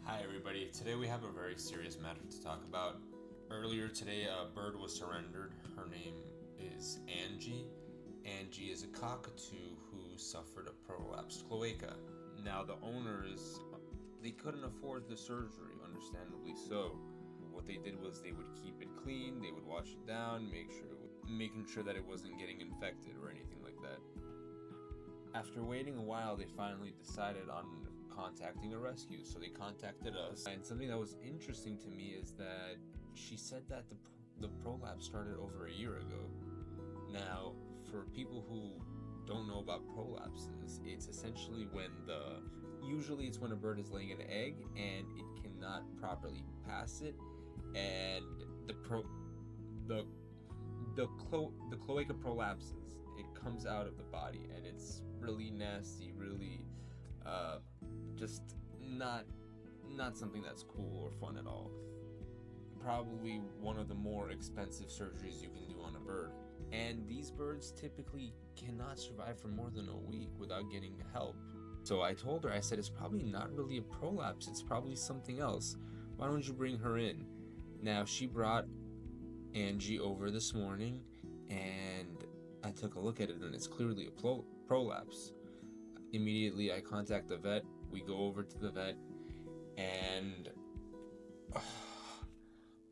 Hi everybody, today we have a very serious matter to talk about. Earlier today a bird was surrendered. Her name is Angie. Angie is a cockatoo who suffered a prolapsed cloaca. Now the owners, they couldn't afford the surgery, understandably so. What they did was they would keep it clean, they would wash it down, making sure that it wasn't getting infected or anything like that. After waiting a while, they finally decided on contacting a rescue, so they contacted us. And something that was interesting to me is that she said that the prolapse started over a year ago. Now, for people who don't know about prolapses, it's essentially usually it's when a bird is laying an egg and it cannot properly pass it, and the cloaca prolapses. It comes out of the body and it's really nasty, really just not something that's cool or fun at all. Probably one of the more expensive surgeries you can do on a bird. And these birds typically cannot survive for more than a week without getting help. So I told her, I said, it's probably not really a prolapse, it's probably something else. Why don't you bring her in? Now she brought Angie over this morning and I took a look at it and it's clearly a prolapse. Immediately I contact the vet. We go over to the vet and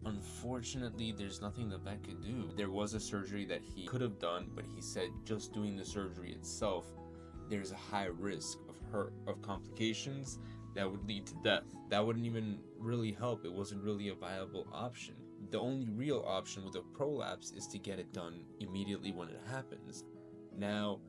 unfortunately there's nothing the vet could do. There was a surgery that he could have done, but he said just doing the surgery itself, there's a high risk of complications that would lead to death. That wouldn't even really help. It wasn't really a viable option. The only real option with a prolapse is to get it done immediately when it happens. Now,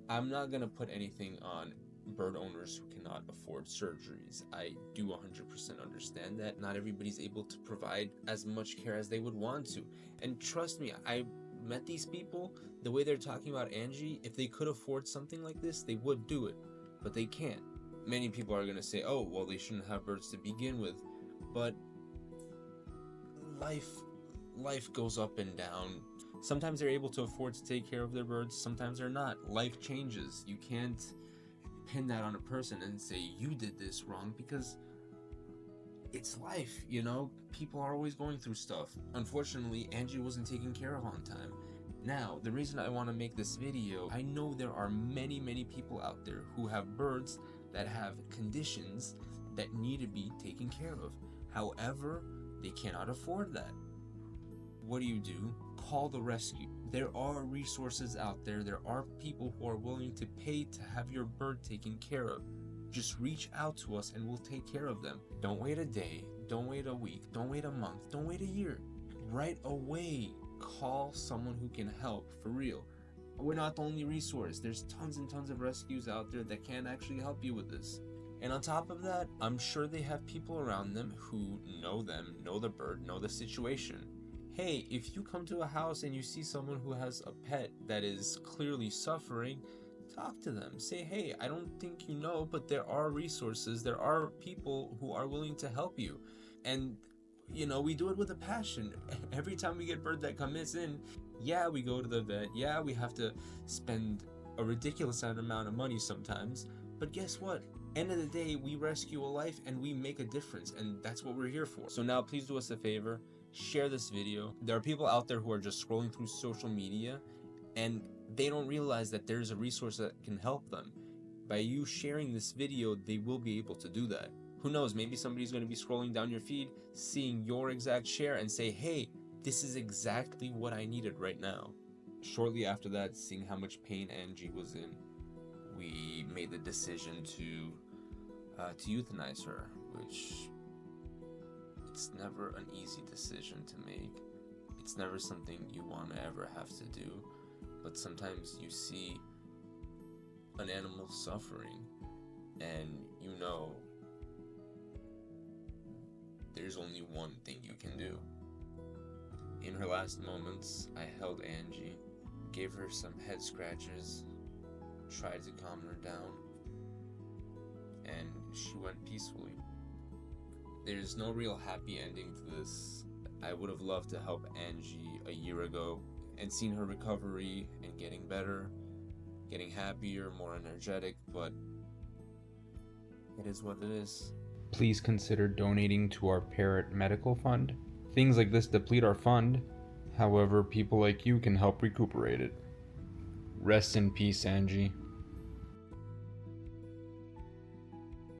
I'm not going to put anything on bird owners who cannot afford surgeries. I do 100% understand that. Not everybody's able to provide as much care as they would want to. And trust me, I met these people, the way they're talking about Angie, if they could afford something like this, they would do it. But they can't. Many people are going to say, oh, well, they shouldn't have birds to begin with. But life goes up and down. Sometimes they're able to afford to take care of their birds, sometimes they're not. Life changes. You can't pin that on a person and say you did this wrong, because it's life, you know? People are always going through stuff. Unfortunately, Angie wasn't taken care of on time. Now, the reason I want to make this video, I know there are many people out there who have birds that have conditions that need to be taken care of. However, they cannot afford that. What do? Call the rescue. There are resources out there. There are people who are willing to pay to have your bird taken care of. Just reach out to us and we'll take care of them. Don't wait a day. Don't wait a week. Don't wait a month. Don't wait a year. Right away, call someone who can help, for real. We're not the only resource. There's tons and tons of rescues out there that can actually help you with this. And on top of that, I'm sure they have people around them who know them, know the bird, know the situation. Hey, if you come to a house and you see someone who has a pet that is clearly suffering, talk to them. Say, hey, I don't think you know, but there are resources. There are people who are willing to help you. And, you know, we do it with a passion. Every time we get birds that come in, yeah, we go to the vet. Yeah, we have to spend a ridiculous amount of money sometimes. But guess what? End of the day, we rescue a life and we make a difference, and that's what we're here for. So now please do us a favor, share this video. There are people out there who are just scrolling through social media and they don't realize that there's a resource that can help them. By you sharing this video, they will be able to do that. Who knows, maybe somebody's going to be scrolling down your feed, seeing your exact share and say, hey, this is exactly what I needed right now. Shortly after that, seeing how much pain Angie was in, we made the decision to euthanize her, which it's never an easy decision to make. It's never something you want to ever have to do, but sometimes you see an animal suffering and you know there's only one thing you can do. In her last moments, I held Angie, gave her some head scratches, tried to calm her down, and she went peacefully. There's no real happy ending to this. I would have loved to help Angie a year ago and seen her recovery and getting better, getting happier, more energetic, but it is what it is. please consider donating to our parrot medical fund. Things like this deplete our fund. However, people like you can help recuperate it. Rest in peace, Angie.